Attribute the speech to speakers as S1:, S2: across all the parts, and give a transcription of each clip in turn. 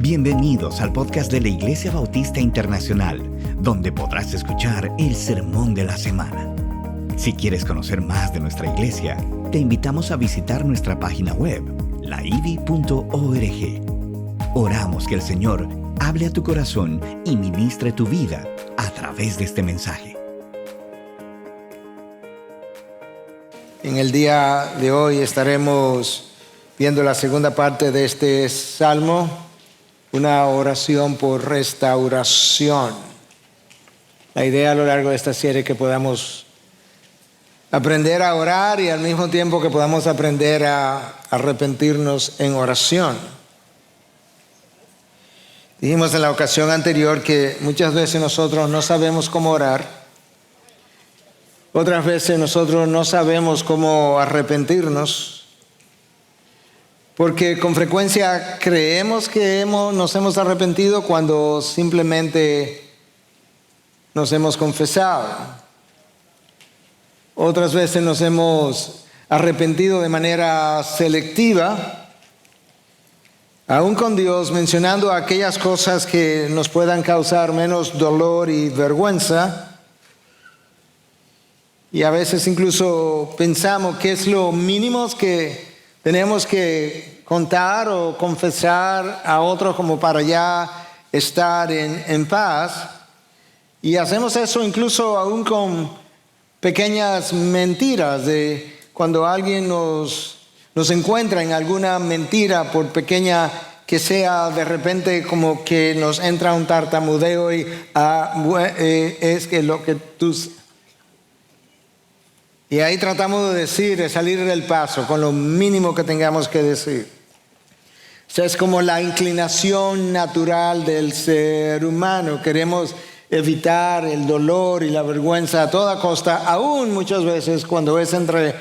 S1: Bienvenidos al podcast de la Iglesia Bautista Internacional, donde podrás escuchar el sermón de la semana. Si quieres conocer más de nuestra iglesia, te invitamos a visitar nuestra página web, laivi.org. Oramos que el Señor hable a tu corazón y ministre tu vida a través de este mensaje.
S2: En el día de hoy estaremos viendo la segunda parte de este salmo, una oración por restauración. La idea a lo largo de esta serie es que podamos aprender a orar y al mismo tiempo que podamos aprender a arrepentirnos en oración. Dijimos en la ocasión anterior que muchas veces nosotros no sabemos cómo orar. Otras veces nosotros no sabemos cómo arrepentirnos. Porque con frecuencia creemos que nos hemos arrepentido cuando simplemente nos hemos confesado. Otras veces nos hemos arrepentido de manera selectiva, aún con Dios, mencionando aquellas cosas que nos puedan causar menos dolor y vergüenza. Y a veces incluso pensamos que es lo mínimo que tenemos que contar o confesar a otros como para ya estar en paz. Y hacemos eso incluso aún con pequeñas mentiras, de cuando alguien nos encuentra en alguna mentira, por pequeña que sea, de repente como que nos entra un tartamudeo y es que lo que tú... Y ahí tratamos de decir, de salir del paso con lo mínimo que tengamos que decir. O sea, es como la inclinación natural del ser humano. Queremos evitar el dolor y la vergüenza a toda costa, aún muchas veces cuando es entre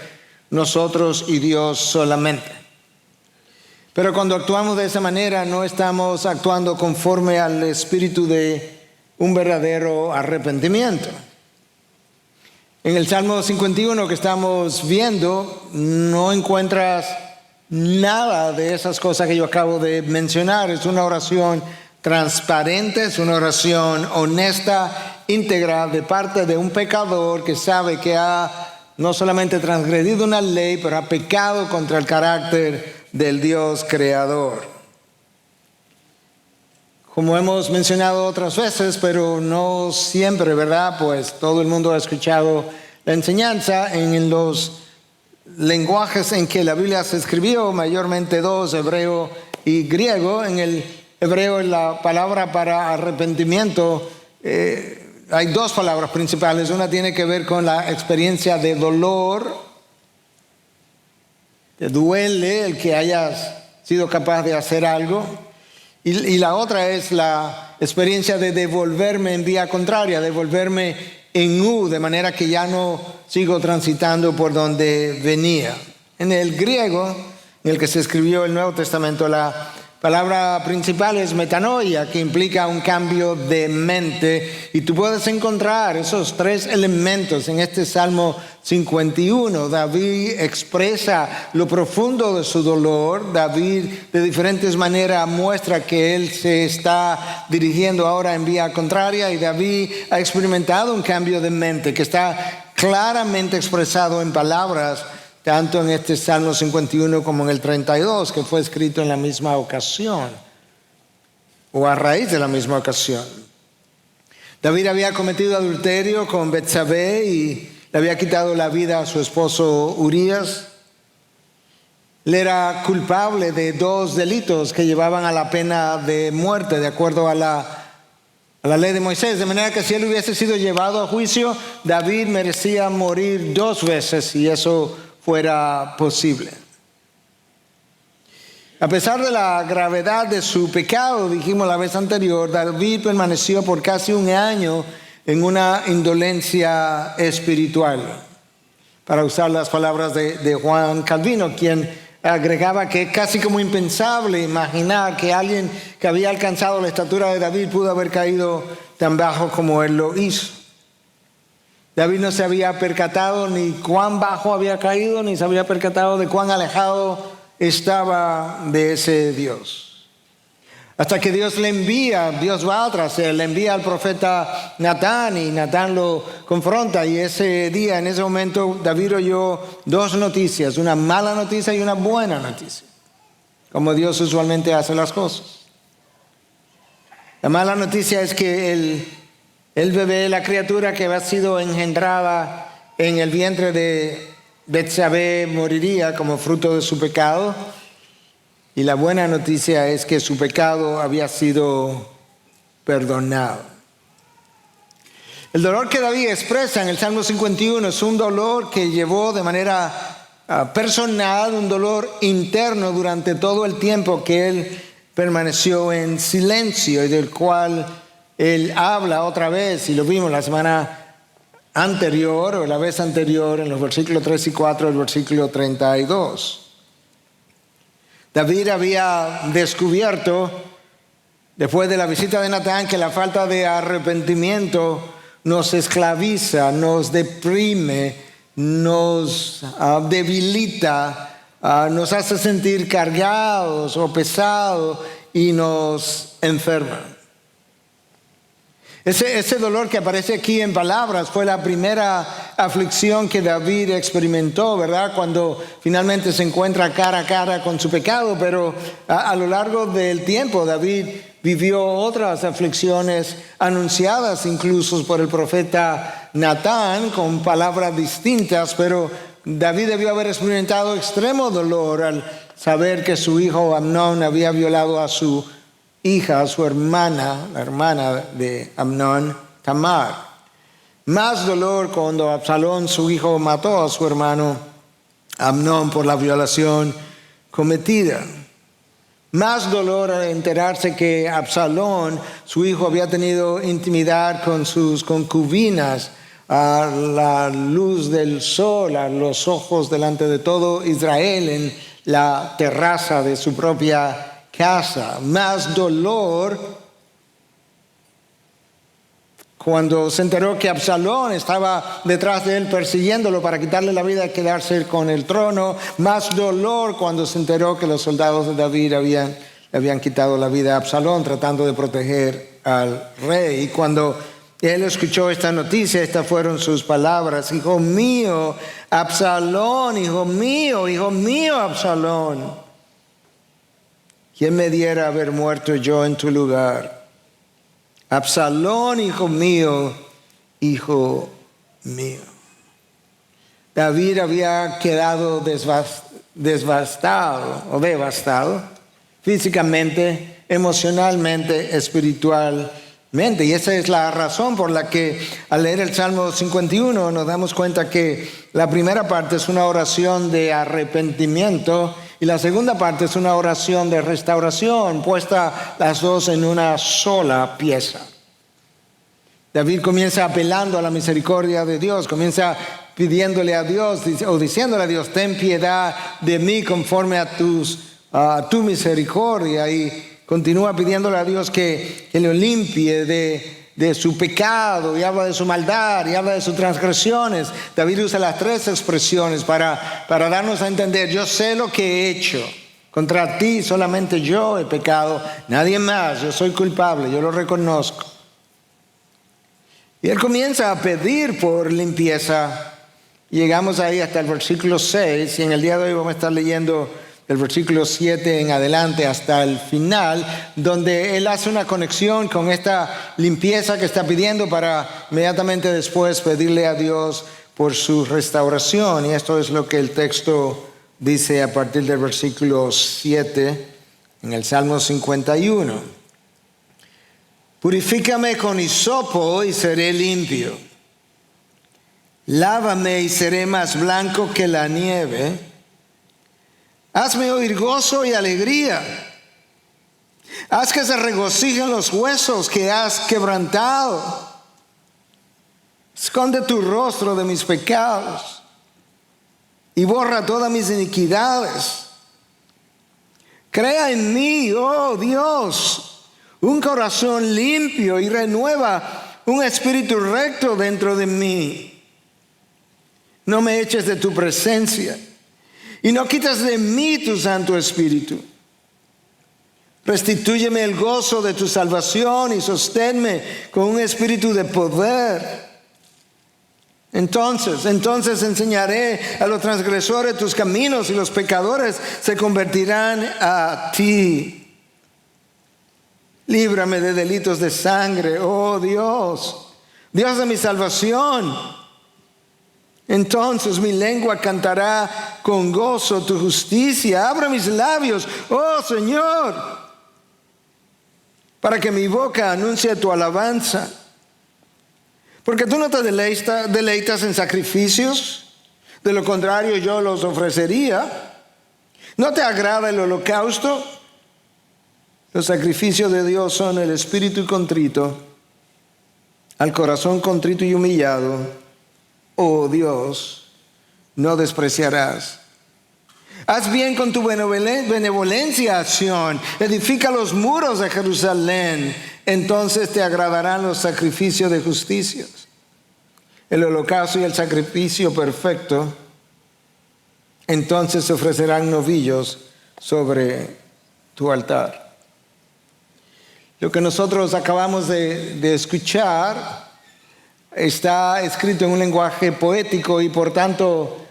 S2: nosotros y Dios solamente. Pero cuando actuamos de esa manera, no estamos actuando conforme al espíritu de un verdadero arrepentimiento. En el Salmo 51 que estamos viendo, no encuentras nada de esas cosas que yo acabo de mencionar. Es una oración transparente, es una oración honesta, íntegra, de parte de un pecador que sabe que ha no solamente transgredido una ley, pero ha pecado contra el carácter del Dios creador. Como hemos mencionado otras veces, pero no siempre, ¿verdad? Pues todo el mundo ha escuchado la enseñanza en los lenguajes en que la Biblia se escribió, mayormente dos, hebreo y griego. En el hebreo la palabra para arrepentimiento, hay dos palabras principales. Una tiene que ver con la experiencia de dolor. Te duele el que hayas sido capaz de hacer algo. Y la otra es la experiencia de devolverme en vía contraria, devolverme en U, de manera que ya no sigo transitando por donde venía. En el griego, en el que se escribió el Nuevo Testamento, la palabra principal es metanoia, que implica un cambio de mente. Y tú puedes encontrar esos tres elementos en este Salmo 51. David expresa lo profundo de su dolor. David de diferentes maneras muestra que él se está dirigiendo ahora en vía contraria. Y David ha experimentado un cambio de mente que está claramente expresado en palabras, tanto en este Salmo 51 como en el 32, que fue escrito en la misma ocasión, o a raíz de la misma ocasión. David había cometido adulterio con Betsabé y le había quitado la vida a su esposo Urías. Él era culpable de dos delitos que llevaban a la pena de muerte, de acuerdo a la ley de Moisés, de manera que si él hubiese sido llevado a juicio, David merecía morir 2 veces si eso fuera posible. A pesar de la gravedad de su pecado, dijimos la vez anterior, David permaneció por casi 1 año en una indolencia espiritual, para usar las palabras de Juan Calvino, quien agregaba que es casi como impensable imaginar que alguien que había alcanzado la estatura de David pudo haber caído tan bajo como él lo hizo. David no se había percatado ni cuán bajo había caído, ni se había percatado de cuán alejado estaba de ese Dios. Hasta que Dios va tras él, le envía al profeta Natán y Natán lo confronta. Y ese día, en ese momento, David oyó dos noticias, una mala noticia y una buena noticia, como Dios usualmente hace las cosas. La mala noticia es que el bebé, la criatura que había sido engendrada en el vientre de Betsabé, moriría como fruto de su pecado. Y la buena noticia es que su pecado había sido perdonado. El dolor que David expresa en el Salmo 51 es un dolor que llevó de manera personal, un dolor interno durante todo el tiempo que él permaneció en silencio y del cual él habla otra vez, y lo vimos la semana anterior o la vez anterior en los versículos 3 y 4 del versículo 32. David había descubierto, después de la visita de Natán, que la falta de arrepentimiento nos esclaviza, nos deprime, nos debilita, nos hace sentir cargados o pesados y nos enferma. Ese dolor que aparece aquí en palabras fue la primera aflicción que David experimentó, ¿verdad? Cuando finalmente se encuentra cara a cara con su pecado, pero a lo largo del tiempo David vivió otras aflicciones anunciadas incluso por el profeta Natán con palabras distintas, pero David debió haber experimentado extremo dolor al saber que su hijo Amnón había violado a su hija, su hermana, la hermana de Amnón, Tamar. Más dolor cuando Absalón, su hijo, mató a su hermano Amnón por la violación cometida. Más dolor al enterarse que Absalón, su hijo, había tenido intimidad con sus concubinas a la luz del sol, a los ojos delante de todo Israel en la terraza de su propia casa. Más dolor cuando se enteró que Absalón estaba detrás de él persiguiéndolo para quitarle la vida y quedarse con el trono. Más dolor cuando se enteró que los soldados de David habían quitado la vida a Absalón tratando de proteger al rey. Y cuando él escuchó esta noticia, estas fueron sus palabras: hijo mío, Absalón, hijo mío, Absalón. ¿Quién me diera haber muerto yo en tu lugar? Absalón, hijo mío, hijo mío. David había quedado devastado, físicamente, emocionalmente, espiritualmente. Y esa es la razón por la que al leer el Salmo 51 nos damos cuenta que la primera parte es una oración de arrepentimiento y la segunda parte es una oración de restauración, puesta las dos en una sola pieza. David comienza apelando a la misericordia de Dios, comienza pidiéndole a Dios o diciéndole a Dios: ten piedad de mí conforme a tu misericordia, y continúa pidiéndole a Dios que lo limpie de su pecado, y habla de su maldad y habla de sus transgresiones. David usa las tres expresiones para darnos a entender: yo sé lo que he hecho, contra ti solamente yo he pecado, nadie más, yo soy culpable, yo lo reconozco. Y él comienza a pedir por limpieza. Llegamos ahí hasta el versículo 6, y en el día de hoy vamos a estar leyendo del versículo 7 en adelante hasta el final, donde él hace una conexión con esta limpieza que está pidiendo para inmediatamente después pedirle a Dios por su restauración. Y esto es lo que el texto dice a partir del versículo 7 en el Salmo 51. Purifícame con hisopo y seré limpio. Lávame y seré más blanco que la nieve. Hazme oír gozo y alegría. Haz que se regocijen los huesos que has quebrantado. Esconde tu rostro de mis pecados y borra todas mis iniquidades. Crea en mí, oh Dios, un corazón limpio y renueva un espíritu recto dentro de mí. No me eches de tu presencia y no quitas de mí tu Santo Espíritu. Restitúyeme el gozo de tu salvación y sosténme con un espíritu de poder. Entonces enseñaré a los transgresores tus caminos y los pecadores se convertirán a ti. Líbrame de delitos de sangre, oh Dios, Dios de mi salvación. Entonces mi lengua cantará con gozo tu justicia. Abra mis labios, oh Señor, para que mi boca anuncie tu alabanza. Porque tú no te deleitas en sacrificios, de lo contrario yo los ofrecería. ¿No te agrada el holocausto? Los sacrificios de Dios son el espíritu contrito, al corazón contrito y humillado, oh Dios, no despreciarás. Haz bien con tu benevolencia, Sión. Edifica los muros de Jerusalén. Entonces te agradarán los sacrificios de justicia, el holocausto y el sacrificio perfecto. Entonces se ofrecerán novillos sobre tu altar. Lo que nosotros acabamos de escuchar está escrito en un lenguaje poético y por tanto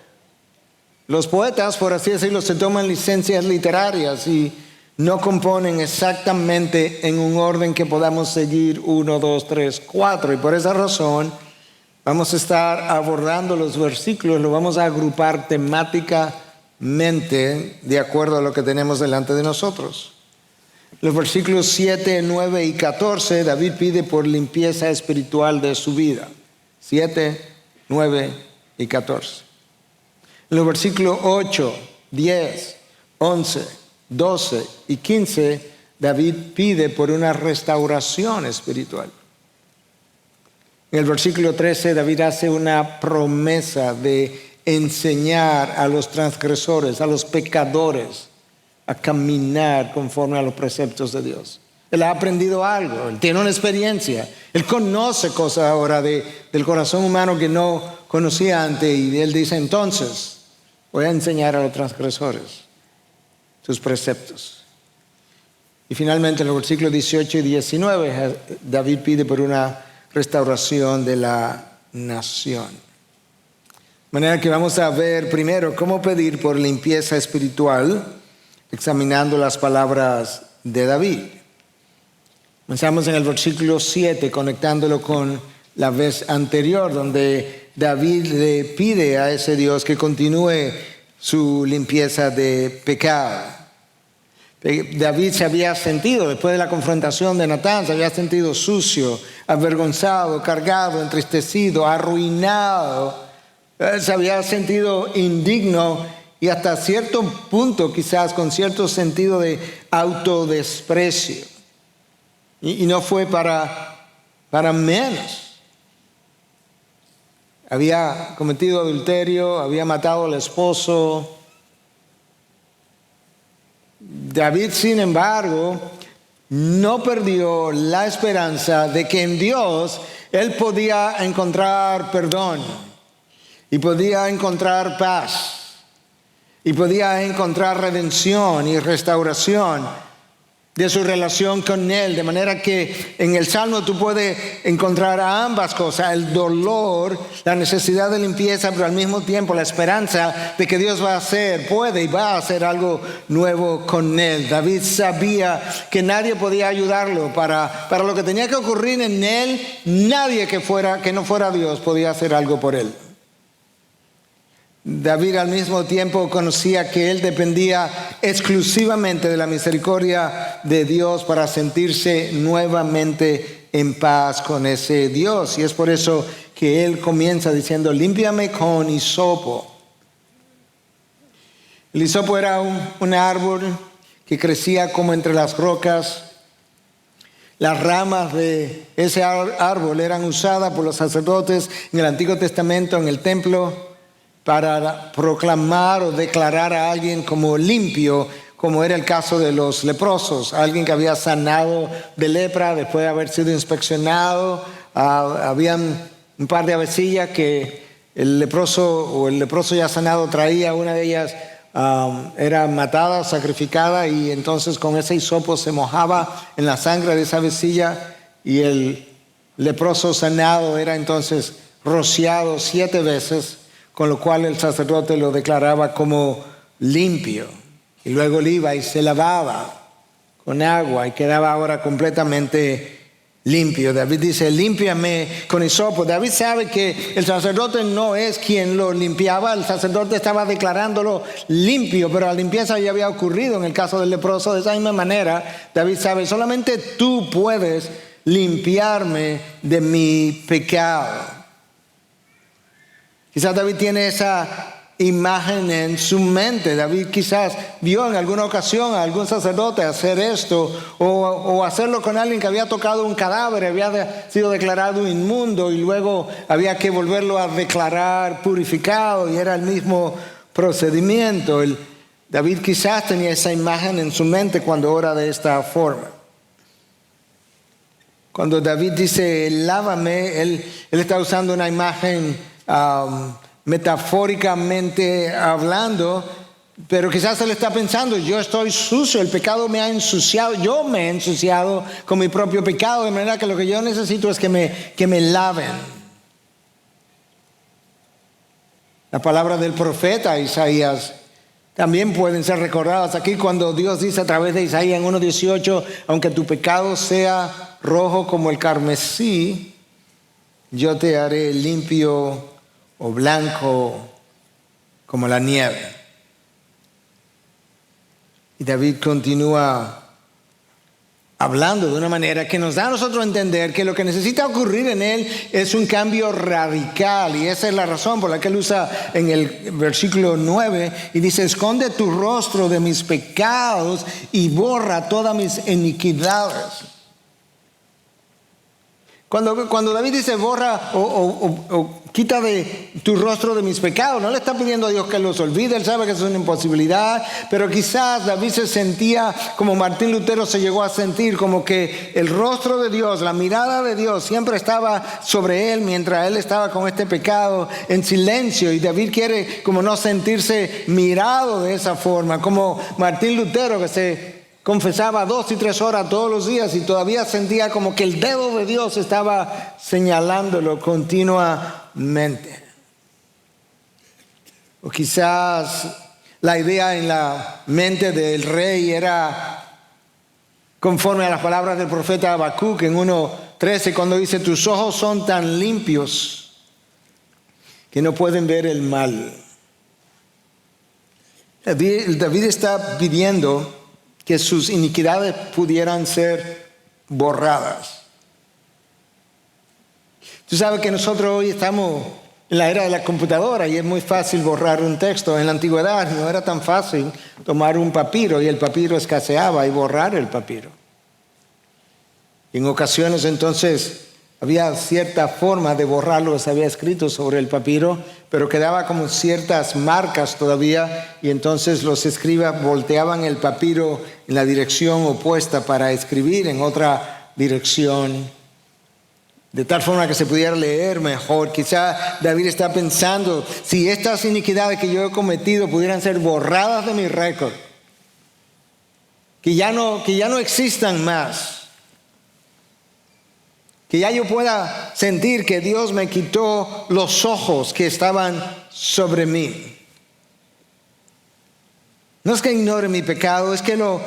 S2: los poetas, por así decirlo, se toman licencias literarias y no componen exactamente en un orden que podamos seguir 1, 2, 3, 4. Y por esa razón vamos a estar abordando los versículos, lo vamos a agrupar temáticamente de acuerdo a lo que tenemos delante de nosotros. Los versículos 7, 9 y 14, David pide por limpieza espiritual de su vida. 7, 9 y 14. En los versículos 8, 10, 11, 12 y 15, David pide por una restauración espiritual. En el versículo 13, David hace una promesa de enseñar a los transgresores, a los pecadores, a caminar conforme a los preceptos de Dios. Él ha aprendido algo, él tiene una experiencia, él conoce cosas ahora del corazón humano que no conocía antes y él dice entonces voy a enseñar a los transgresores sus preceptos. Y finalmente en los versículos 18 y 19 David pide por una restauración de la nación. De manera que vamos a ver primero cómo pedir por limpieza espiritual, examinando las palabras de David. Comenzamos en el versículo 7, conectándolo con la vez anterior, donde David le pide a ese Dios que continúe su limpieza de pecado. David se había sentido, después de la confrontación de Natán, se había sentido sucio, avergonzado, cargado, entristecido, arruinado. Se había sentido indigno y hasta cierto punto quizás con cierto sentido de autodesprecio. Y no fue para menos. Había cometido adulterio, había matado al esposo. David, sin embargo, no perdió la esperanza de que en Dios él podía encontrar perdón y podía encontrar paz y podía encontrar redención y restauración de su relación con Él, de manera que en el Salmo tú puedes encontrar ambas cosas, el dolor, la necesidad de limpieza, pero al mismo tiempo la esperanza de que Dios va a hacer, puede y va a hacer algo nuevo con Él. David sabía que nadie podía ayudarlo para lo que tenía que ocurrir en Él, nadie que no fuera Dios podía hacer algo por Él. David al mismo tiempo conocía que él dependía exclusivamente de la misericordia de Dios para sentirse nuevamente en paz con ese Dios. Y es por eso que él comienza diciendo, límpiame con hisopo. El hisopo era un árbol que crecía como entre las rocas. Las ramas de ese árbol eran usadas por los sacerdotes en el Antiguo Testamento, en el templo, para proclamar o declarar a alguien como limpio, como era el caso de los leprosos, alguien que había sanado de lepra después de haber sido inspeccionado. Habían un par de avecillas que el leproso ya sanado traía, una de ellas era matada, sacrificada, y entonces con ese hisopo se mojaba en la sangre de esa avecilla, y el leproso sanado era entonces rociado 7 veces, con lo cual el sacerdote lo declaraba como limpio. Y luego él iba y se lavaba con agua y quedaba ahora completamente limpio. David dice, límpiame con hisopo. David sabe que el sacerdote no es quien lo limpiaba, el sacerdote estaba declarándolo limpio, pero la limpieza ya había ocurrido en el caso del leproso. De esa misma manera, David sabe, solamente tú puedes limpiarme de mi pecado. Quizás David tiene esa imagen en su mente. David quizás vio en alguna ocasión a algún sacerdote hacer esto, o hacerlo con alguien que había tocado un cadáver, había sido declarado inmundo y luego había que volverlo a declarar purificado, y era el mismo procedimiento. David quizás tenía esa imagen en su mente cuando ora de esta forma. Cuando David dice lávame, él está usando una imagen metafóricamente hablando, pero quizás él está pensando, yo estoy sucio, el pecado me ha ensuciado, yo me he ensuciado con mi propio pecado, de manera que lo que yo necesito es que me laven. La palabra del profeta Isaías también pueden ser recordadas aquí cuando Dios dice a través de Isaías en 1:18, aunque tu pecado sea rojo como el carmesí, yo te haré limpio o blanco como la nieve. Y David continúa hablando de una manera que nos da a nosotros entender que lo que necesita ocurrir en él es un cambio radical, y esa es la razón por la que él usa en el versículo 9 y dice, esconde tu rostro de mis pecados y borra todas mis iniquidades. Cuando David dice borra o quita de tu rostro de mis pecados, no le está pidiendo a Dios que los olvide, él sabe que eso es una imposibilidad, pero quizás David se sentía como Martín Lutero se llegó a sentir, como que el rostro de Dios, la mirada de Dios siempre estaba sobre él mientras él estaba con este pecado en silencio, y David quiere como no sentirse mirado de esa forma, como Martín Lutero que se confesaba 2 y 3 horas todos los días y todavía sentía como que el dedo de Dios estaba señalándolo continuamente. O quizás la idea en la mente del rey era conforme a las palabras del profeta Habacuc en 1:13, cuando dice, tus ojos son tan limpios que no pueden ver el mal. David está pidiendo que sus iniquidades pudieran ser borradas. Tú sabes que nosotros hoy estamos en la era de la computadora y es muy fácil borrar un texto. En la antigüedad no era tan fácil tomar un papiro y el papiro escaseaba y borrar el papiro. Y en ocasiones entonces había cierta forma de borrar lo que se había escrito sobre el papiro, pero quedaba como ciertas marcas todavía, y entonces los escribas volteaban el papiro en la dirección opuesta para escribir en otra dirección, de tal forma que se pudiera leer mejor. Quizá David está pensando, si estas iniquidades que yo he cometido pudieran ser borradas de mi récord, que ya no existan más, que ya yo pueda sentir que Dios me quitó los ojos que estaban sobre mí. No es que ignore mi pecado, es que lo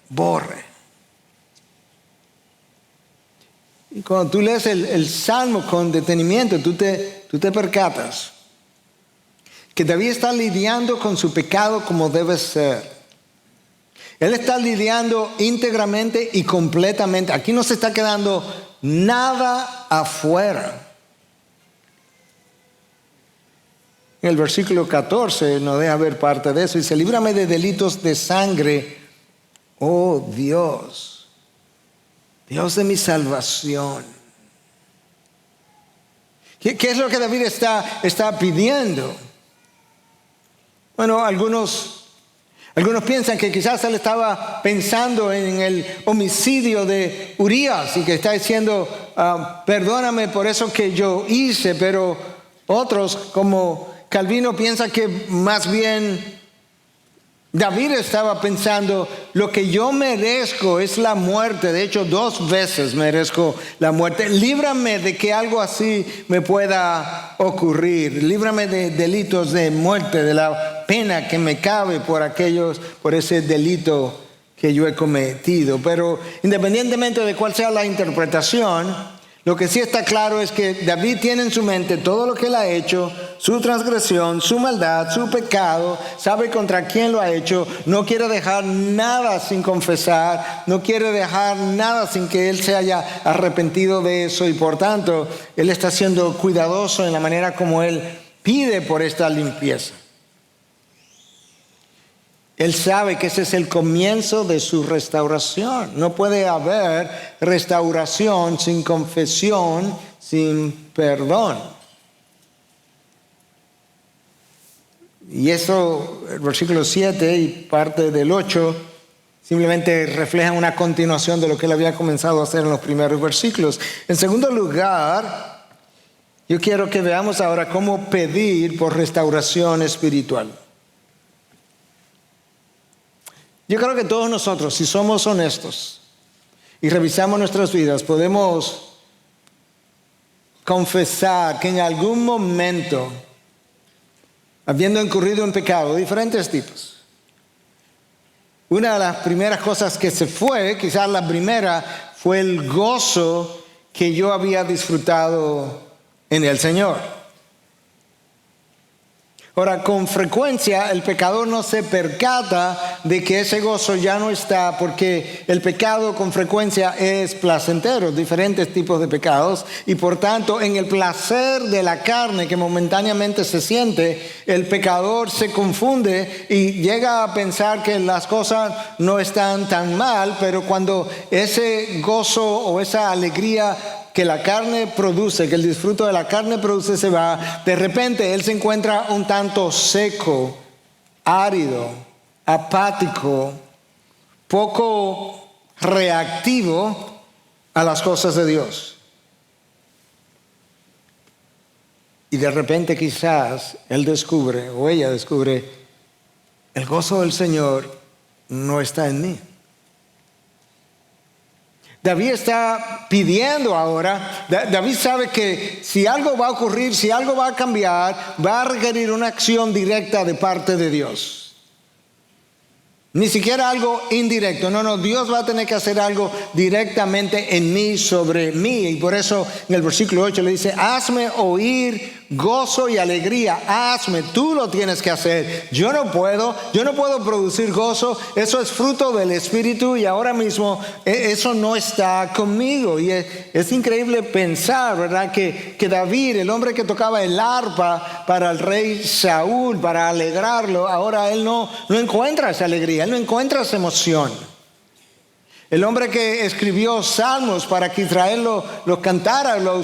S2: borre. Y cuando tú lees el Salmo con detenimiento, tú te percatas que David está lidiando con su pecado como debe ser. Él está lidiando íntegramente y completamente. Aquí no se está quedando nada afuera. En el versículo 14 nos deja ver parte de eso. Dice, líbrame de delitos de sangre, oh Dios, Dios de mi salvación. ¿Qué es lo que David está pidiendo? Bueno, algunos piensan que quizás él estaba pensando en el homicidio de Urías y que está diciendo, perdóname por eso que yo hice, pero otros como Calvino piensan que más bien David estaba pensando, lo que yo merezco es la muerte. De hecho, 2 veces merezco la muerte. Líbrame de que algo así me pueda ocurrir. Líbrame de delitos de muerte, de la pena que me cabe por ese delito que yo he cometido. Pero independientemente de cuál sea la interpretación, lo que sí está claro es que David tiene en su mente todo lo que él ha hecho, su transgresión, su maldad, su pecado, sabe contra quién lo ha hecho, no quiere dejar nada sin confesar, no quiere dejar nada sin que él se haya arrepentido de eso, y por tanto él está siendo cuidadoso en la manera como él pide por esta limpieza. Él sabe que ese es el comienzo de su restauración. No puede haber restauración sin confesión, sin perdón. Y eso, el versículo 7 y parte del 8, simplemente reflejan una continuación de lo que él había comenzado a hacer en los primeros versículos. En segundo lugar, yo quiero que veamos ahora cómo pedir por restauración espiritual. Yo creo que todos nosotros, si somos honestos y revisamos nuestras vidas, podemos confesar que en algún momento, habiendo incurrido en pecado, diferentes tipos, una de las primeras cosas que se fue, quizás la primera, fue el gozo que yo había disfrutado en el Señor. Ahora, con frecuencia el pecador no se percata de que ese gozo ya no está, porque el pecado con frecuencia es placentero, diferentes tipos de pecados, y por tanto en el placer de la carne que momentáneamente se siente, el pecador se confunde y llega a pensar que las cosas no están tan mal, pero cuando ese gozo o esa alegría que la carne produce, que el disfruto de la carne produce se va, de repente él se encuentra un tanto seco, árido, apático, poco reactivo a las cosas de Dios. Y de repente quizás él descubre, o ella descubre, el gozo del Señor no está en mí. David está pidiendo ahora, David sabe que si algo va a ocurrir, si algo va a cambiar, va a requerir una acción directa de parte de Dios. Ni siquiera algo indirecto. No, Dios va a tener que hacer algo directamente en mí, sobre mí. Y por eso en el versículo 8 le dice, hazme oír gozo y alegría. Hazme, tú lo tienes que hacer. Yo no puedo producir gozo. Eso es fruto del Espíritu y ahora mismo eso no está conmigo. Y es increíble pensar, ¿verdad? Que David, el hombre que tocaba el arpa para el rey Saúl, para alegrarlo, ahora él no encuentra esa alegría. Él no encuentra esa emoción. El hombre que escribió salmos para que Israel lo cantara, lo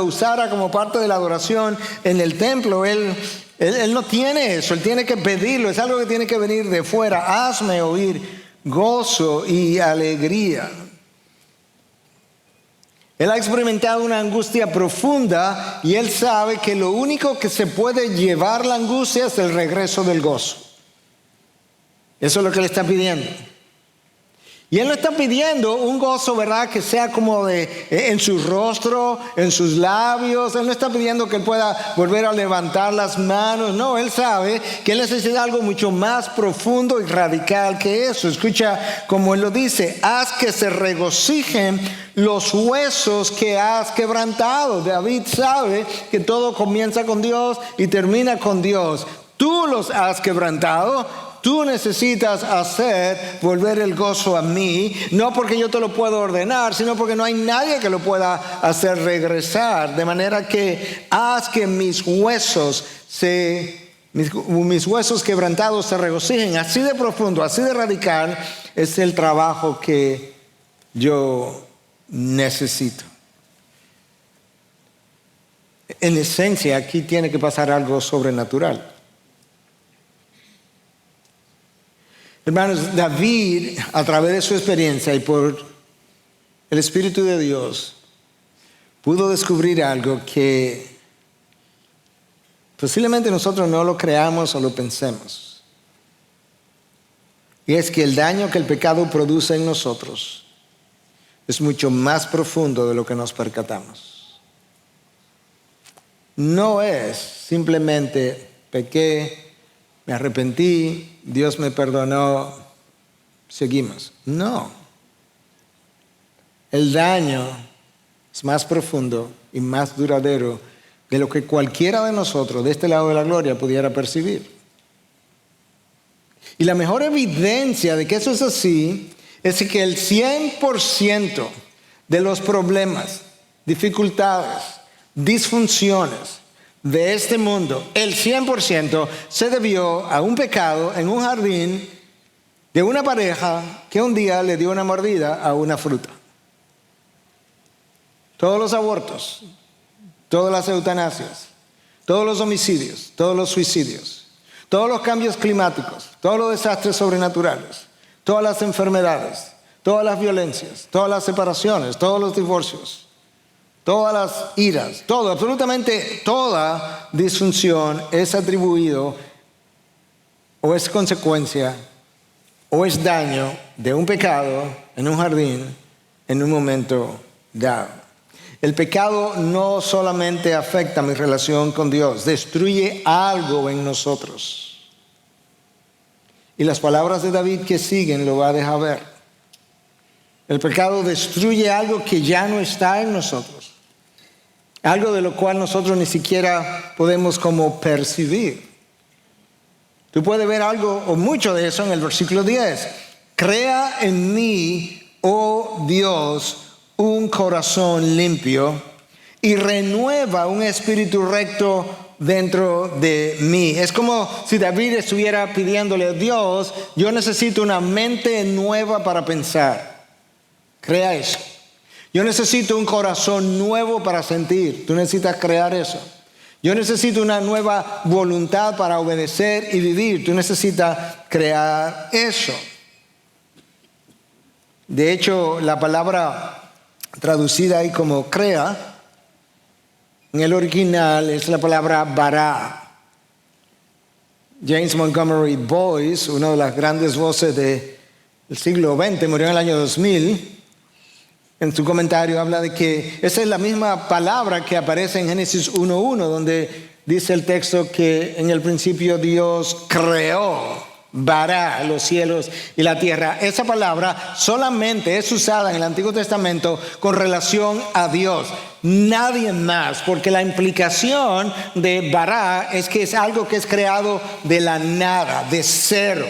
S2: usara como parte de la adoración en el templo, él no tiene eso, él tiene que pedirlo, es algo que tiene que venir de fuera. Hazme oír gozo y alegría. Él ha experimentado una angustia profunda y él sabe que lo único que se puede llevar la angustia es el regreso del gozo. Eso es lo que le está pidiendo. Y él no está pidiendo un gozo, ¿verdad?, que sea como en su rostro, en sus labios. Él no está pidiendo que él pueda volver a levantar las manos. No, él sabe que él necesita algo mucho más profundo y radical que eso. Escucha como él lo dice: haz que se regocijen los huesos que has quebrantado. David sabe que todo comienza con Dios y termina con Dios. Tú los has quebrantado. Tú necesitas volver el gozo a mí, no porque yo te lo puedo ordenar, sino porque no hay nadie que lo pueda hacer regresar. De manera que haz que mis huesos quebrantados se regocijen. Así de profundo, así de radical es el trabajo que yo necesito. En esencia, aquí tiene que pasar algo sobrenatural. Hermanos, David, a través de su experiencia y por el Espíritu de Dios, pudo descubrir algo que posiblemente nosotros no lo creamos o lo pensemos. Y es que el daño que el pecado produce en nosotros es mucho más profundo de lo que nos percatamos. No es simplemente pequé, me arrepentí, Dios me perdonó, seguimos. No. El daño es más profundo y más duradero de lo que cualquiera de nosotros de este lado de la gloria pudiera percibir. Y la mejor evidencia de que eso es así es que el 100% de los problemas, dificultades, disfunciones de este mundo, el 100% se debió a un pecado en un jardín de una pareja que un día le dio una mordida a una fruta. Todos los abortos, todas las eutanasias, todos los homicidios, todos los suicidios, todos los cambios climáticos, todos los desastres sobrenaturales, todas las enfermedades, todas las violencias, todas las separaciones, todos los divorcios, todas las iras, todo, absolutamente toda disfunción es atribuido o es consecuencia o es daño de un pecado en un jardín en un momento dado. El pecado no solamente afecta mi relación con Dios, destruye algo en nosotros. Y las palabras de David que siguen lo va a dejar ver. El pecado destruye algo que ya no está en nosotros. Algo de lo cual nosotros ni siquiera podemos como percibir. Tú puedes ver algo o mucho de eso en el versículo 10. Crea en mí, oh Dios, un corazón limpio y renueva un espíritu recto dentro de mí. Es como si David estuviera pidiéndole a Dios, yo necesito una mente nueva para pensar. Crea eso. Yo necesito un corazón nuevo para sentir. Tú necesitas crear eso. Yo necesito una nueva voluntad para obedecer y vivir. Tú necesitas crear eso. De hecho, la palabra traducida ahí como crea, en el original es la palabra bara. James Montgomery Boyce, una de las grandes voces del siglo XX, murió en el año 2000. En su comentario habla de que esa es la misma palabra que aparece en Génesis 1:1, donde dice el texto que en el principio Dios creó, bara, los cielos y la tierra. Esa palabra solamente es usada en el Antiguo Testamento con relación a Dios, nadie más, porque la implicación de bara es que es algo que es creado de la nada, de cero.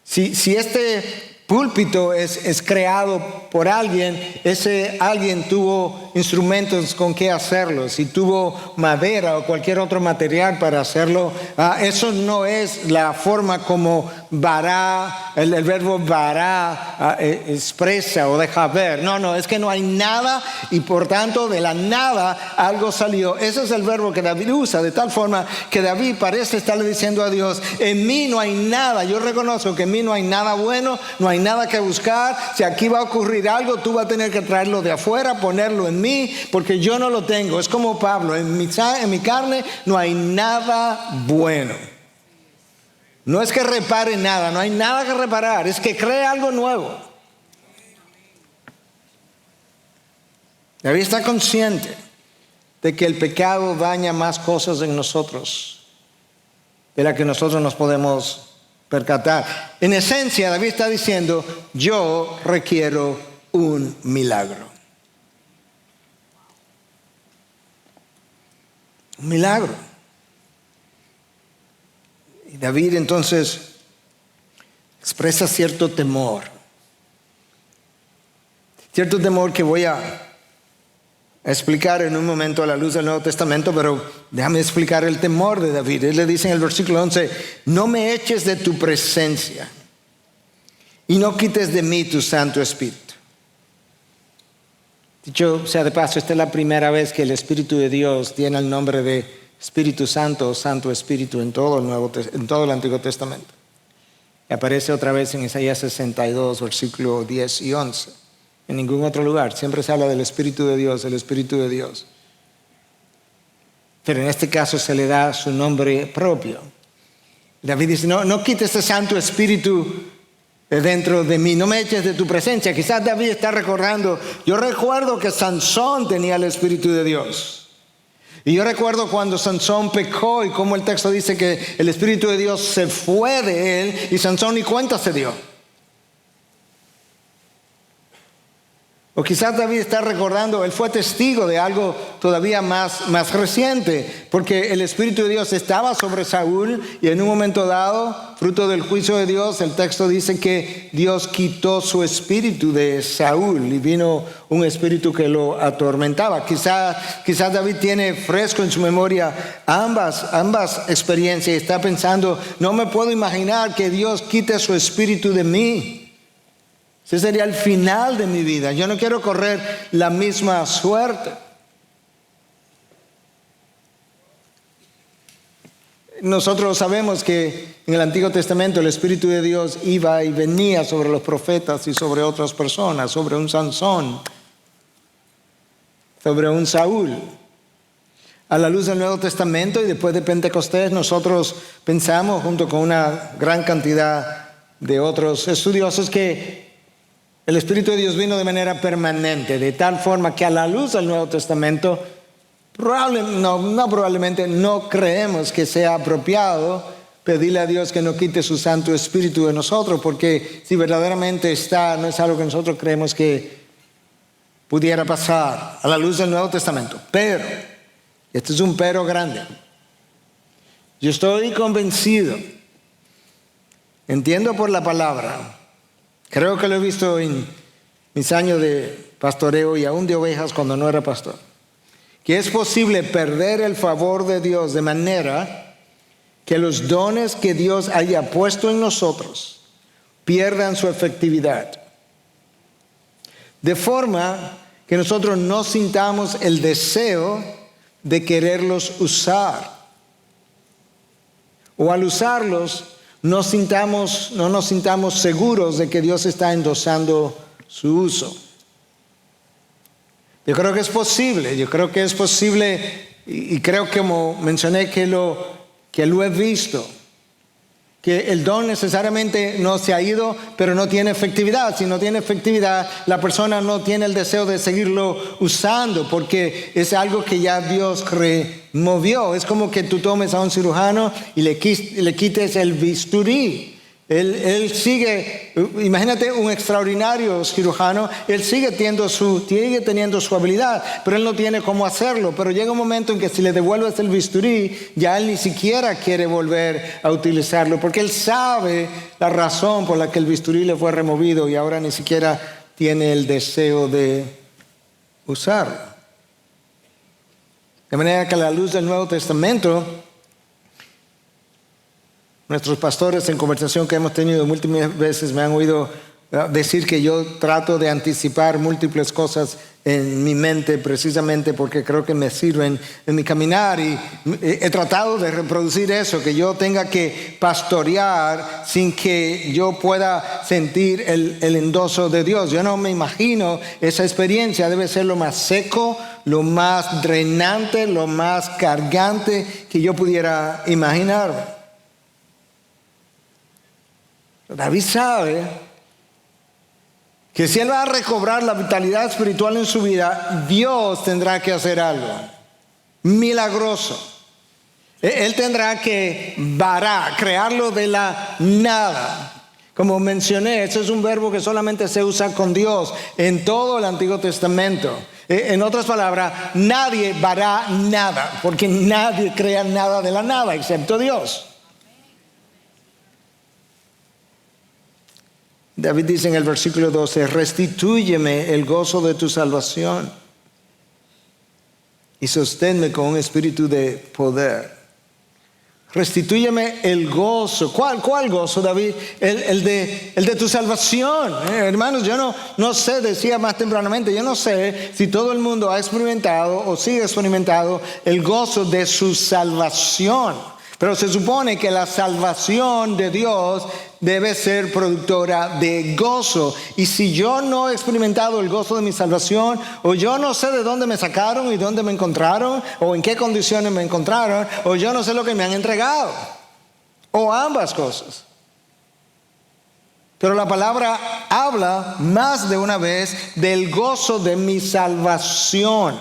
S2: Si este púlpito es creado por alguien, ese alguien tuvo instrumentos con que hacerlo, si tuvo madera o cualquier otro material para hacerlo, eso no es la forma como bara, el verbo bara expresa o deja ver. No, es que no hay nada y por tanto de la nada algo salió. Ese es el verbo que David usa, de tal forma que David parece estarle diciendo a Dios, en mí no hay nada, yo reconozco que en mí no hay nada bueno, no hay nada que buscar. Si aquí va a ocurrir algo, tú vas a tener que traerlo de afuera, ponerlo en mí, porque yo no lo tengo. Es como Pablo, en mi carne no hay nada bueno. No es que repare nada, no hay nada que reparar, es que cree algo nuevo. David está consciente de que el pecado daña más cosas en nosotros de las que nosotros nos podemos percatar. En esencia, David está diciendo, yo requiero un milagro. Un milagro. Y David entonces expresa cierto temor. Cierto temor que voy a explicar en un momento a la luz del Nuevo Testamento, pero déjame explicar el temor de David. Él le dice en el versículo 11, no me eches de tu presencia y no quites de mí tu Santo Espíritu. Dicho sea de paso, esta es la primera vez que el Espíritu de Dios tiene el nombre de Espíritu Santo o Santo Espíritu en todo el Antiguo Testamento. Y aparece otra vez en Isaías 62, versículo 10 y 11. En ningún otro lugar. Siempre se habla del Espíritu de Dios, el Espíritu de Dios. Pero en este caso se le da su nombre propio. David dice, no quites ese Santo Espíritu dentro de mí, no me eches de tu presencia. Quizás David está recordando, yo recuerdo que Sansón tenía el Espíritu de Dios. Y yo recuerdo cuando Sansón pecó y como el texto dice que el Espíritu de Dios se fue de él y Sansón ni cuenta se dio. O quizás David está recordando, él fue testigo de algo todavía más reciente, porque el Espíritu de Dios estaba sobre Saúl y en un momento dado, fruto del juicio de Dios, el texto dice que Dios quitó su espíritu de Saúl y vino un espíritu que lo atormentaba. Quizás David tiene fresco en su memoria ambas experiencias y está pensando, no me puedo imaginar que Dios quite su espíritu de mí. Ese sería el final de mi vida. Yo no quiero correr la misma suerte. Nosotros sabemos que en el Antiguo Testamento el Espíritu de Dios iba y venía sobre los profetas y sobre otras personas, sobre un Sansón, sobre un Saúl. A la luz del Nuevo Testamento y después de Pentecostés, nosotros pensamos, junto con una gran cantidad de otros estudiosos, que el Espíritu de Dios vino de manera permanente, de tal forma que a la luz del Nuevo Testamento, probablemente no creemos que sea apropiado pedirle a Dios que no quite su Santo Espíritu de nosotros, porque si verdaderamente está, no es algo que nosotros creemos que pudiera pasar a la luz del Nuevo Testamento. Pero, este es un pero grande, yo estoy convencido, entiendo por la palabra, creo que lo he visto en mis años de pastoreo y aún de ovejas cuando no era pastor, que es posible perder el favor de Dios de manera que los dones que Dios haya puesto en nosotros pierdan su efectividad. De forma que nosotros no sintamos el deseo de quererlos usar. O al usarlos, no nos sintamos seguros de que Dios está endosando su uso. Yo creo que es posible y creo que como mencioné que lo he visto, que el don necesariamente no se ha ido, pero no tiene efectividad. Si no tiene efectividad, la persona no tiene el deseo de seguirlo usando, porque es algo que ya Dios removió. Es como que tú tomes a un cirujano y le quites el bisturí. Él sigue, imagínate un extraordinario cirujano, él sigue teniendo su habilidad, pero él no tiene cómo hacerlo. Pero llega un momento en que si le devuelves el bisturí, ya él ni siquiera quiere volver a utilizarlo, porque él sabe la razón por la que el bisturí le fue removido y ahora ni siquiera tiene el deseo de usarlo. De manera que a la luz del Nuevo Testamento, nuestros pastores en conversación que hemos tenido múltiples veces me han oído decir que yo trato de anticipar múltiples cosas en mi mente precisamente porque creo que me sirven en mi caminar y he tratado de reproducir eso, que yo tenga que pastorear sin que yo pueda sentir el endoso de Dios. Yo no me imagino esa experiencia, debe ser lo más seco, lo más drenante, lo más cargante que yo pudiera imaginar. David sabe que si él va a recobrar la vitalidad espiritual en su vida, Dios tendrá que hacer algo milagroso. Él tendrá que crearlo de la nada. Como mencioné, ese es un verbo que solamente se usa con Dios en todo el Antiguo Testamento. En otras palabras, nadie vará nada, porque nadie crea nada de la nada excepto Dios. David dice en el versículo 12, restitúyeme el gozo de tu salvación y sosténme con un espíritu de poder. Restitúyeme el gozo. ¿Cuál gozo, David? El de tu salvación. Hermanos, yo no sé, decía más tempranamente, yo no sé si todo el mundo ha experimentado o sigue experimentando el gozo de su salvación. Pero se supone que la salvación de Dios debe ser productora de gozo. Y si yo no he experimentado el gozo de mi salvación, o yo no sé de dónde me sacaron y dónde me encontraron, o en qué condiciones me encontraron, o yo no sé lo que me han entregado. o ambas cosas. Pero la palabra habla más de una vez del gozo de mi salvación.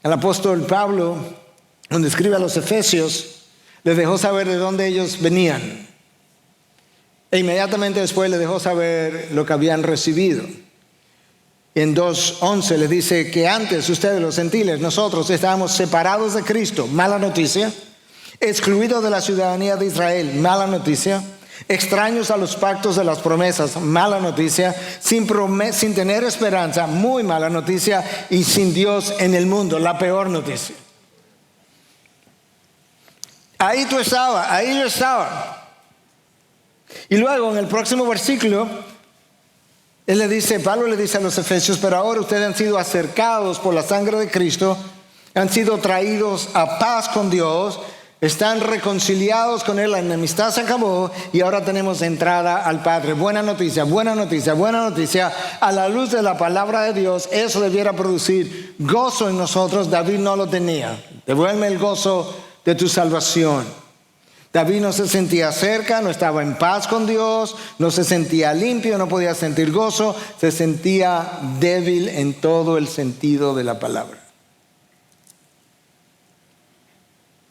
S2: El apóstol Pablo, cuando escribe a los Efesios, les dejó saber de dónde ellos venían. E inmediatamente después les dejó saber lo que habían recibido. En 2:11 les dice que antes ustedes, los gentiles, nosotros estábamos separados de Cristo, mala noticia, excluidos de la ciudadanía de Israel, mala noticia, extraños a los pactos de las promesas, mala noticia, sin tener esperanza, muy mala noticia, y sin Dios en el mundo, la peor noticia. Ahí tú estabas, ahí yo estaba. Y luego en el próximo versículo, Pablo le dice a los efesios: pero ahora ustedes han sido acercados por la sangre de Cristo, han sido traídos a paz con Dios, están reconciliados con Él, la enemistad se acabó y ahora tenemos entrada al Padre. Buena noticia, buena noticia, buena noticia. A la luz de la palabra de Dios, eso debiera producir gozo en nosotros. David no lo tenía. Devuelve el gozo de tu salvación. David no se sentía cerca, no estaba en paz con Dios, no se sentía limpio, no podía sentir gozo, se sentía débil en todo el sentido de la palabra.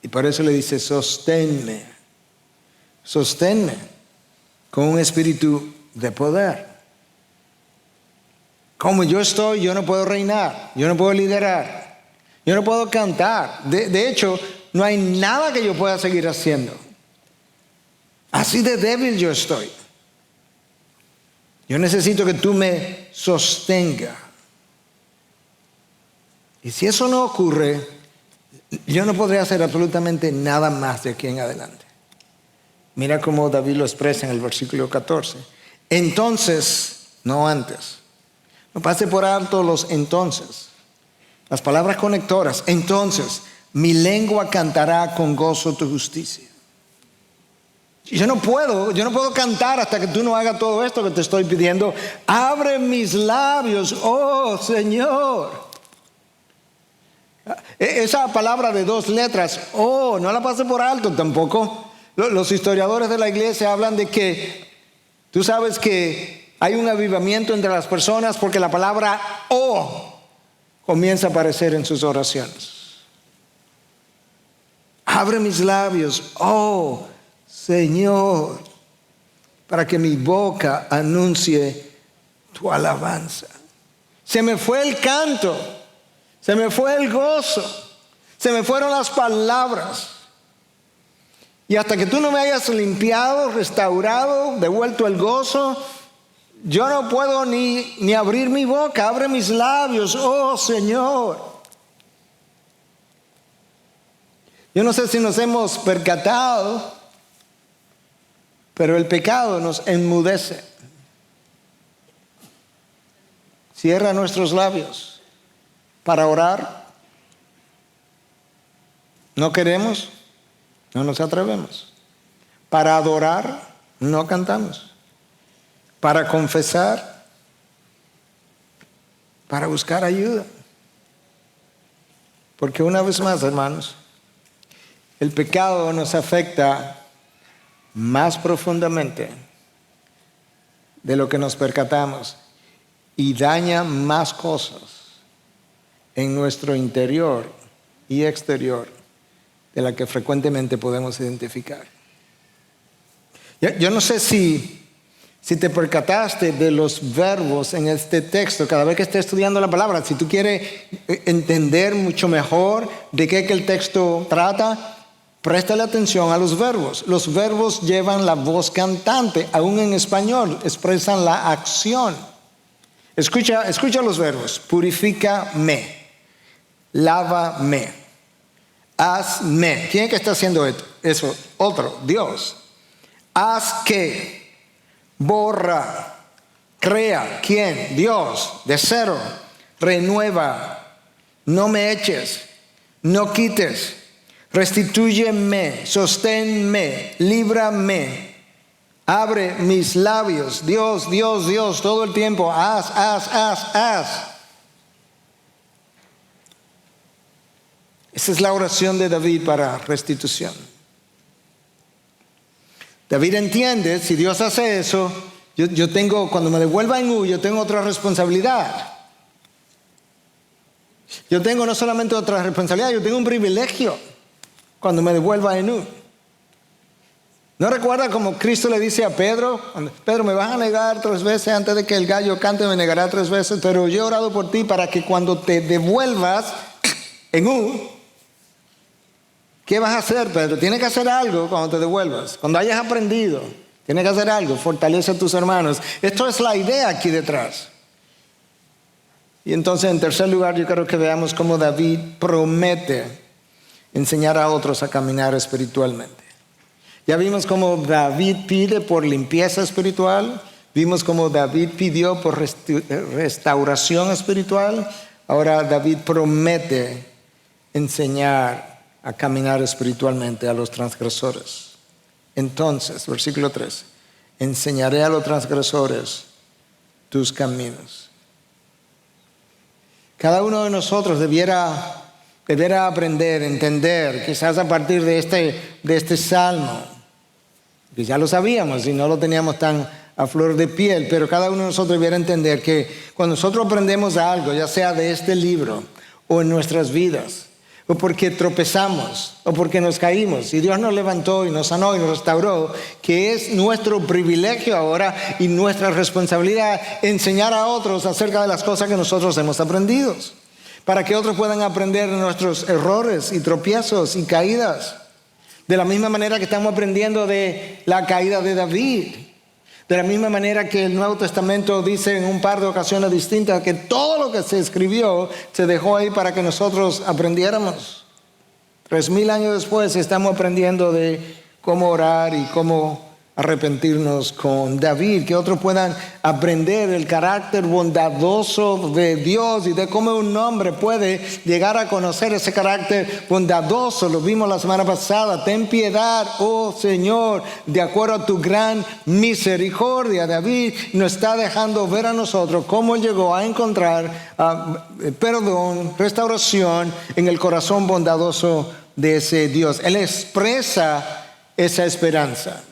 S2: Y por eso le dice: sosténme con un espíritu de poder. Como yo estoy, yo no puedo reinar, yo no puedo liderar, yo no puedo cantar. De hecho, no hay nada que yo pueda seguir haciendo. Así de débil yo estoy. Yo necesito que tú me sostengas. Y si eso no ocurre, yo no podría hacer absolutamente nada más de aquí en adelante. Mira cómo David lo expresa en el versículo 14. Entonces, no antes. No pase por alto los entonces. Las palabras conectoras. Entonces, mi lengua cantará con gozo tu justicia. Yo no puedo cantar hasta que tú no hagas todo esto que te estoy pidiendo. Abre mis labios, oh Señor. Esa palabra de 2 letras, oh, no la pase por alto tampoco. Los historiadores de la iglesia hablan de que tú sabes que hay un avivamiento entre las personas porque la palabra oh comienza a aparecer en sus oraciones. Abre mis labios, oh Señor, para que mi boca anuncie tu alabanza. Se me fue el canto, se me fue el gozo, se me fueron las palabras. Y hasta que tú no me hayas limpiado, restaurado, devuelto el gozo, yo no puedo ni abrir mi boca. Abre mis labios, oh Señor. Yo no sé si nos hemos percatado, pero el pecado nos enmudece. Cierra nuestros labios para orar. No queremos, no nos atrevemos. Para adorar, no cantamos. Para confesar, para buscar ayuda. Porque una vez más, hermanos, el pecado nos afecta más profundamente de lo que nos percatamos y daña más cosas en nuestro interior y exterior de la que frecuentemente podemos identificar. Yo no sé si te percataste de los verbos en este texto. Cada vez que estés estudiando la palabra, si tú quieres entender mucho mejor de qué que el texto trata, préstale atención a los verbos. Los verbos llevan la voz cantante, aún en español, expresan la acción. Escucha los verbos. Purifícame, lávame, hazme. ¿Quién es que está haciendo eso? Otro, Dios. Haz que, borra, crea. ¿Quién? Dios. De cero, renueva, no me eches, no quites. Restitúyeme, sosténme, líbrame, abre mis labios. Dios, Dios, Dios, todo el tiempo. Haz. Esa es la oración de David para restitución. David entiende, si Dios hace eso, yo tengo, cuando me devuelva en yo tengo otra responsabilidad. Yo tengo no solamente otra responsabilidad, yo tengo un privilegio cuando me devuelva en ¿No recuerda como Cristo le dice a Pedro? Pedro, me vas a negar 3 veces antes de que el gallo cante, me negará 3 veces, pero yo he orado por ti para que cuando te devuelvas en ¿qué vas a hacer, Pedro? Tienes que hacer algo cuando te devuelvas. Cuando hayas aprendido, tienes que hacer algo. Fortalece a tus hermanos. Esto es la idea aquí detrás. Y entonces, en tercer lugar, yo creo que veamos cómo David promete enseñar a otros a caminar espiritualmente. Ya vimos cómo David pide por limpieza espiritual. Vimos cómo David pidió por restauración espiritual. Ahora David promete enseñar a caminar espiritualmente a los transgresores. Entonces, versículo 3, enseñaré a los transgresores tus caminos. Cada uno de nosotros debiera aprender, entender, quizás a partir de este salmo, que ya lo sabíamos y no lo teníamos tan a flor de piel, pero cada uno de nosotros debiera entender que cuando nosotros aprendemos algo, ya sea de este libro o en nuestras vidas, o porque tropezamos, o porque nos caímos, y Dios nos levantó y nos sanó y nos restauró, que es nuestro privilegio ahora y nuestra responsabilidad enseñar a otros acerca de las cosas que nosotros hemos aprendido, para que otros puedan aprender de nuestros errores y tropiezos y caídas. De la misma manera que estamos aprendiendo de la caída de David. De la misma manera que el Nuevo Testamento dice en un par de ocasiones distintas que todo lo que se escribió se dejó ahí para que nosotros aprendiéramos. 3000 años después estamos aprendiendo de cómo orar y cómo arrepentirnos con David, que otros puedan aprender el carácter bondadoso de Dios y de cómo un hombre puede llegar a conocer ese carácter bondadoso. Lo vimos la semana pasada. Ten piedad, oh Señor, de acuerdo a tu gran misericordia. David nos está dejando ver a nosotros cómo llegó a encontrar perdón, restauración en el corazón bondadoso de ese Dios. Él expresa esa esperanza.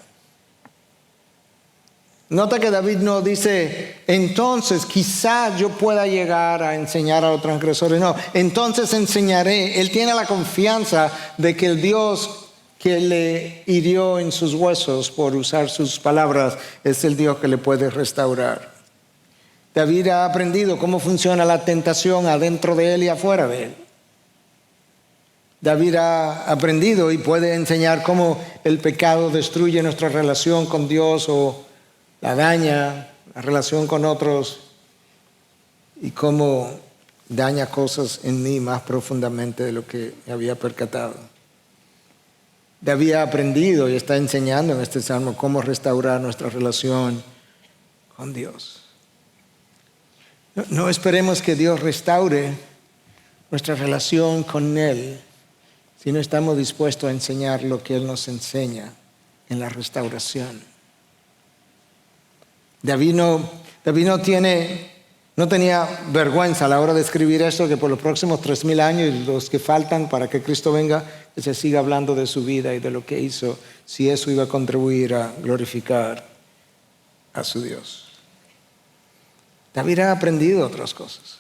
S2: Nota que David no dice, entonces quizás yo pueda llegar a enseñar a los transgresores. No, entonces enseñaré. Él tiene la confianza de que el Dios que le hirió en sus huesos por usar sus palabras es el Dios que le puede restaurar. David ha aprendido cómo funciona la tentación adentro de él y afuera de él. David ha aprendido y puede enseñar cómo el pecado destruye nuestra relación con Dios o la daña, la relación con otros, y cómo daña cosas en mí más profundamente de lo que me había percatado. David ha aprendido y está enseñando en este salmo cómo restaurar nuestra relación con Dios. No esperemos que Dios restaure nuestra relación con Él si no estamos dispuestos a enseñar lo que Él nos enseña en la restauración. David no tenía vergüenza a la hora de escribir esto, que por los próximos 3000 años y los que faltan para que Cristo venga, que se siga hablando de su vida y de lo que hizo, si eso iba a contribuir a glorificar a su Dios. David ha aprendido otras cosas.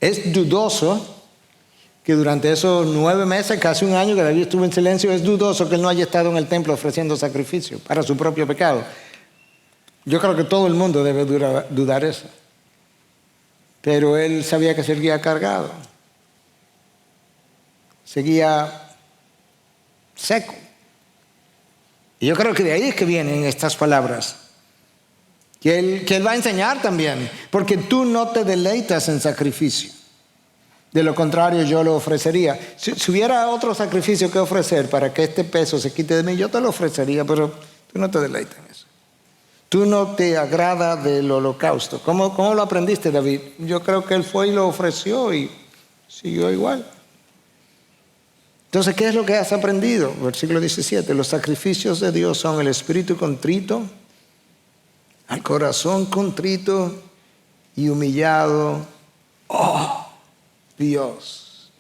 S2: Es dudoso que durante esos 9 meses, casi un año que David estuvo en silencio, es dudoso que él no haya estado en el templo ofreciendo sacrificio para su propio pecado. Yo creo que todo el mundo debe dudar eso. Pero él sabía que seguía cargado. Seguía seco. Y yo creo que de ahí es que vienen estas palabras. Que él va a enseñar también. Porque tú no te deleitas en sacrificio. De lo contrario, yo lo ofrecería. Si hubiera otro sacrificio que ofrecer para que este peso se quite de mí, yo te lo ofrecería, pero tú no te deleitas en eso. Tú no te agrada del holocausto. ¿Cómo lo aprendiste, David? Yo creo que él fue y lo ofreció y siguió igual. Entonces, ¿qué es lo que has aprendido? Versículo 17. Los sacrificios de Dios son el espíritu contrito, al corazón contrito y humillado. Dios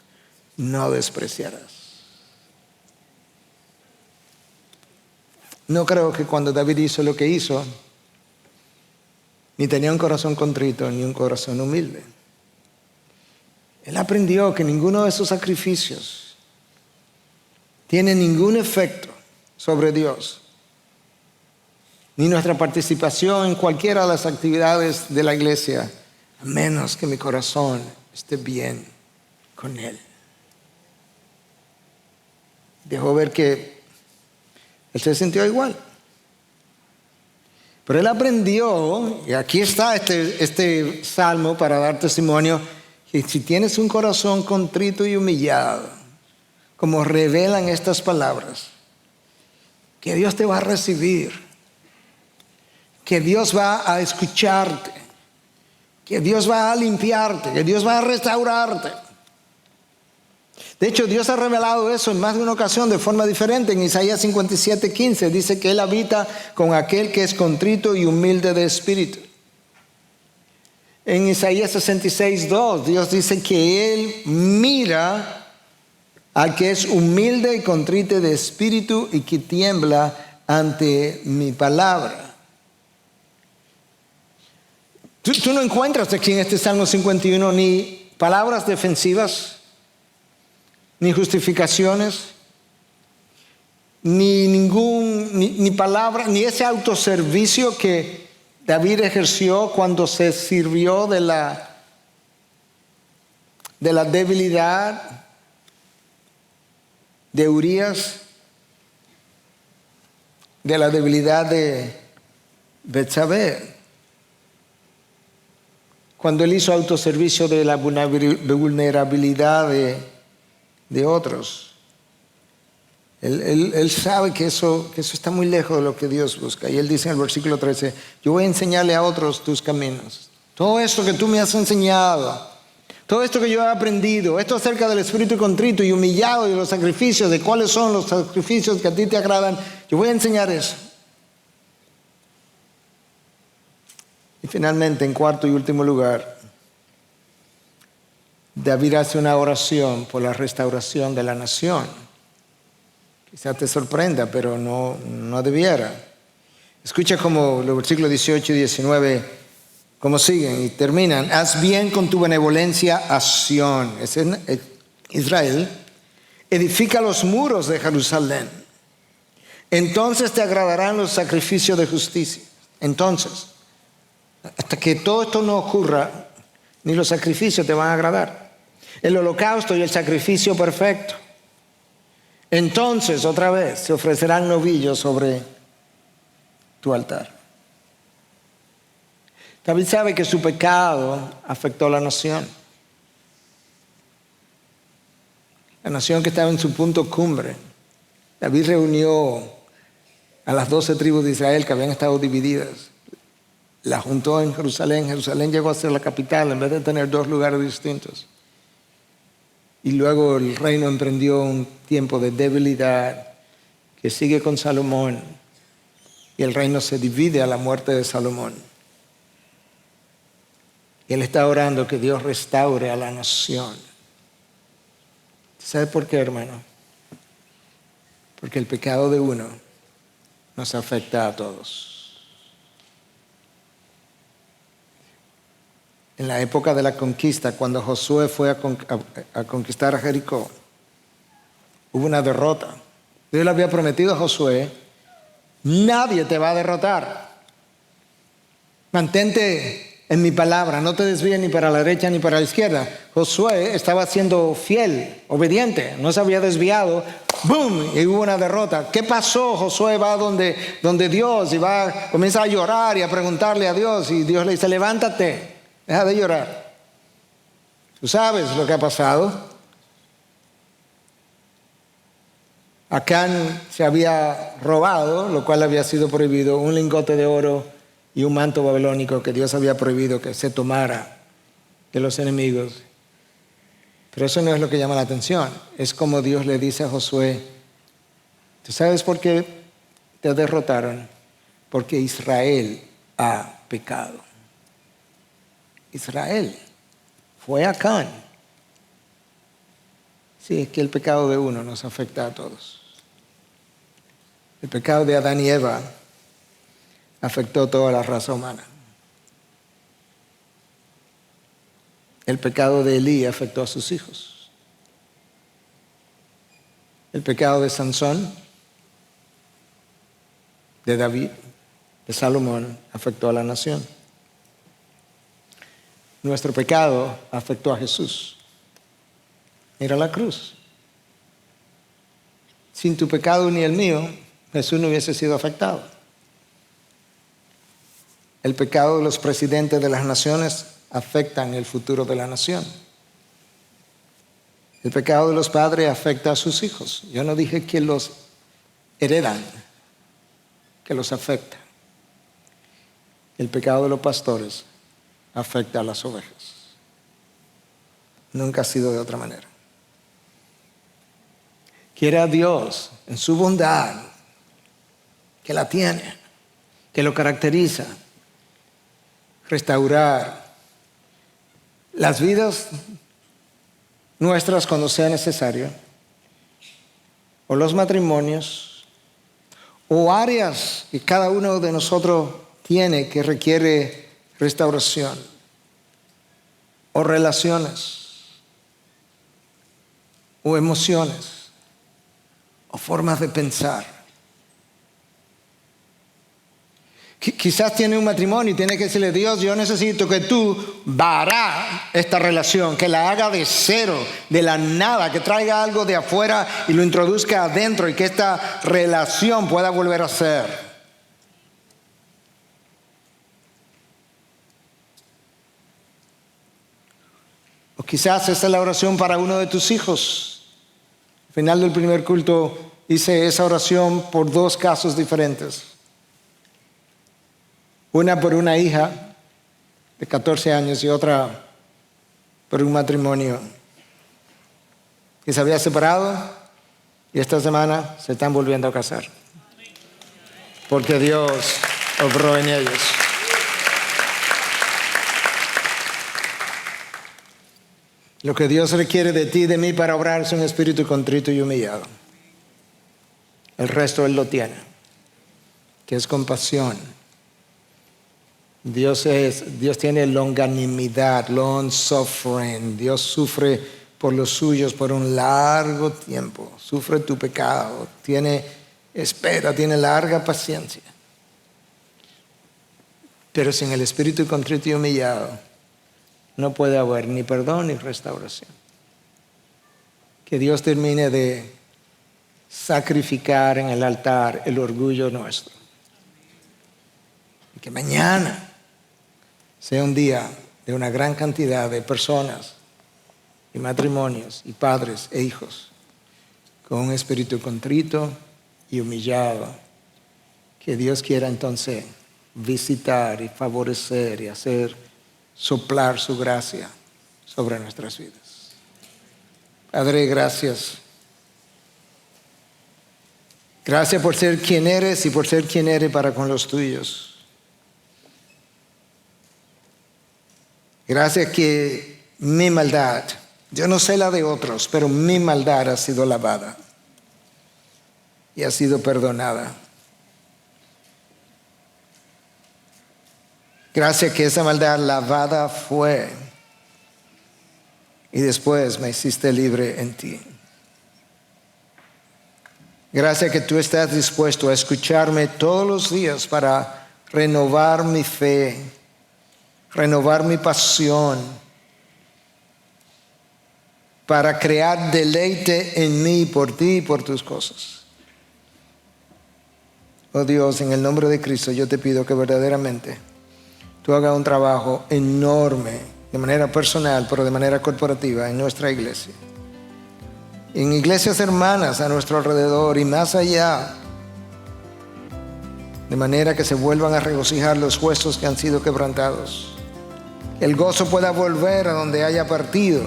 S2: no despreciarás. No creo que cuando David hizo lo que hizo, ni tenía un corazón contrito ni un corazón humilde. Él aprendió que ninguno de esos sacrificios tiene ningún efecto sobre Dios, ni nuestra participación en cualquiera de las actividades de la iglesia, a menos que mi corazón esté bien con Él. Dejó ver que Él se sintió igual. Pero él aprendió, y aquí está este salmo para dar testimonio, que si tienes un corazón contrito y humillado, como revelan estas palabras, que Dios te va a recibir, que Dios va a escucharte, que Dios va a limpiarte, que Dios va a restaurarte. De hecho, Dios ha revelado eso en más de una ocasión de forma diferente. En Isaías 57:15 dice que Él habita con aquel que es contrito y humilde de espíritu. En Isaías 66:2 Dios dice que Él mira al que es humilde y contrito de espíritu y que tiembla ante mi palabra. Tú no encuentras aquí en este Salmo 51 ni palabras defensivas, ni justificaciones, ni palabra, ni ese autoservicio que David ejerció cuando se sirvió de la debilidad de Urías, de la debilidad de Betsabé, cuando él hizo autoservicio de la vulnerabilidad de otros. Él sabe que eso está muy lejos de lo que Dios busca. Y él dice en el versículo 13, yo voy a enseñarle a otros tus caminos. Todo esto que tú me has enseñado, todo esto que yo he aprendido, esto acerca del espíritu contrito y humillado y de los sacrificios, de cuáles son los sacrificios que a ti te agradan, yo voy a enseñar eso. Y finalmente, en cuarto y último lugar, David hace una oración por la restauración de la nación. Quizá te sorprenda, pero no debiera. Escucha como los versículos 18 y 19, como siguen y terminan. Haz bien con tu benevolencia a Sión, es Israel. Edifica los muros de Jerusalén. Entonces te agradarán los sacrificios de justicia. Entonces, hasta que todo esto no ocurra, ni los sacrificios te van a agradar. El holocausto y el sacrificio perfecto. Entonces, otra vez, se ofrecerán novillos sobre tu altar. David sabe que su pecado afectó a la nación. La nación que estaba en su punto cumbre. David reunió a las 12 tribus de Israel que habían estado divididas. La juntó en Jerusalén. Jerusalén llegó a ser la capital en vez de tener dos lugares distintos. Y luego el reino emprendió un tiempo de debilidad que sigue con Salomón. Y el reino se divide a la muerte de Salomón. Y él está orando que Dios restaure a la nación. ¿Sabe por qué, hermano? Porque el pecado de uno nos afecta a todos. En la época de la conquista, cuando Josué fue a conquistar a Jericó, hubo una derrota. Dios le había prometido a Josué, nadie te va a derrotar. Mantente en mi palabra, no te desvíes ni para la derecha ni para la izquierda. Josué estaba siendo fiel, obediente, no se había desviado. ¡Bum! Y hubo una derrota. ¿Qué pasó? Josué va donde Dios y comienza a llorar y a preguntarle a Dios. Y Dios le dice, levántate. Deja de llorar. Tú sabes lo que ha pasado. Acán se había robado, lo cual había sido prohibido, un lingote de oro y un manto babilónico que Dios había prohibido que se tomara de los enemigos. Pero eso no es lo que llama la atención. Es como Dios le dice a Josué, ¿tú sabes por qué te derrotaron? Porque Israel ha pecado. Israel fue Acán Sí, es que el pecado de uno nos afecta a todos. El pecado de Adán y Eva afectó a toda la raza humana. El pecado de Elí afectó a sus hijos. El pecado de Sansón, de David, de Salomón, afectó a la nación. Nuestro pecado afectó a Jesús. Mira la cruz. Sin tu pecado ni el mío, Jesús no hubiese sido afectado. El pecado de los presidentes de las naciones afecta el futuro de la nación. El pecado de los padres afecta a sus hijos. Yo no dije que los heredan, que los afecta. El pecado de los pastores afecta a las ovejas. Nunca ha sido de otra manera. Quiera Dios, en su bondad, que la tiene, que lo caracteriza, restaurar las vidas nuestras cuando sea necesario, o los matrimonios, o áreas que cada uno de nosotros tiene que requiere restauración, o relaciones, o emociones, o formas de pensar. Quizás tiene un matrimonio y tiene que decirle: Dios, yo necesito que tú vará esta relación, que la haga de cero, de la nada, que traiga algo de afuera y lo introduzca adentro y que esta relación pueda volver a ser. O quizás esta es la oración para uno de tus hijos. Al final del primer culto hice esa oración por 2 casos diferentes. Una por una hija de 14 años y otra por un matrimonio que se había separado y esta semana se están volviendo a casar. Porque Dios obró en ellos. Lo que Dios requiere de ti y de mí para obrar es un espíritu contrito y humillado. El resto Él lo tiene, que es compasión. Dios tiene longanimidad, long suffering. Dios sufre por los suyos por un largo tiempo. Sufre tu pecado, espera, tiene larga paciencia. Pero sin el espíritu contrito y humillado no puede haber ni perdón ni restauración. Que Dios termine de sacrificar en el altar el orgullo nuestro. Y que mañana sea un día de una gran cantidad de personas y matrimonios y padres e hijos con un espíritu contrito y humillado, que Dios quiera entonces visitar y favorecer y hacer soplar su gracia sobre nuestras vidas. Padre, gracias. Gracias por ser quien eres y por ser quien eres para con los tuyos. Gracias que mi maldad, yo no sé la de otros, pero mi maldad ha sido lavada y ha sido perdonada. Gracias que esa maldad lavada fue y después me hiciste libre en ti. Gracias que tú estás dispuesto a escucharme todos los días para renovar mi fe, renovar mi pasión, para crear deleite en mí por ti y por tus cosas. Oh Dios, en el nombre de Cristo yo te pido que verdaderamente tú hagas un trabajo enorme, de manera personal, pero de manera corporativa en nuestra iglesia. En iglesias hermanas a nuestro alrededor y más allá, de manera que se vuelvan a regocijar los huesos que han sido quebrantados. El gozo pueda volver a donde haya partido.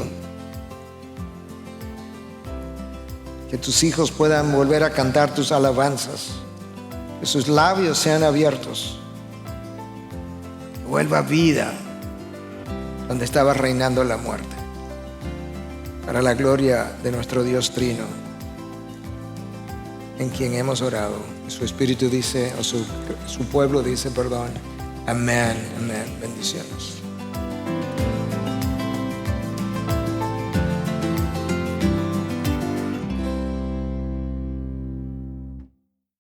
S2: Que tus hijos puedan volver a cantar tus alabanzas. Que sus labios sean abiertos. Que vuelva vida donde estaba reinando la muerte. para la gloria de nuestro Dios Trino, en quien hemos orado. Su Espíritu dice, o su pueblo dice, perdón. Amén, amén. Bendiciones.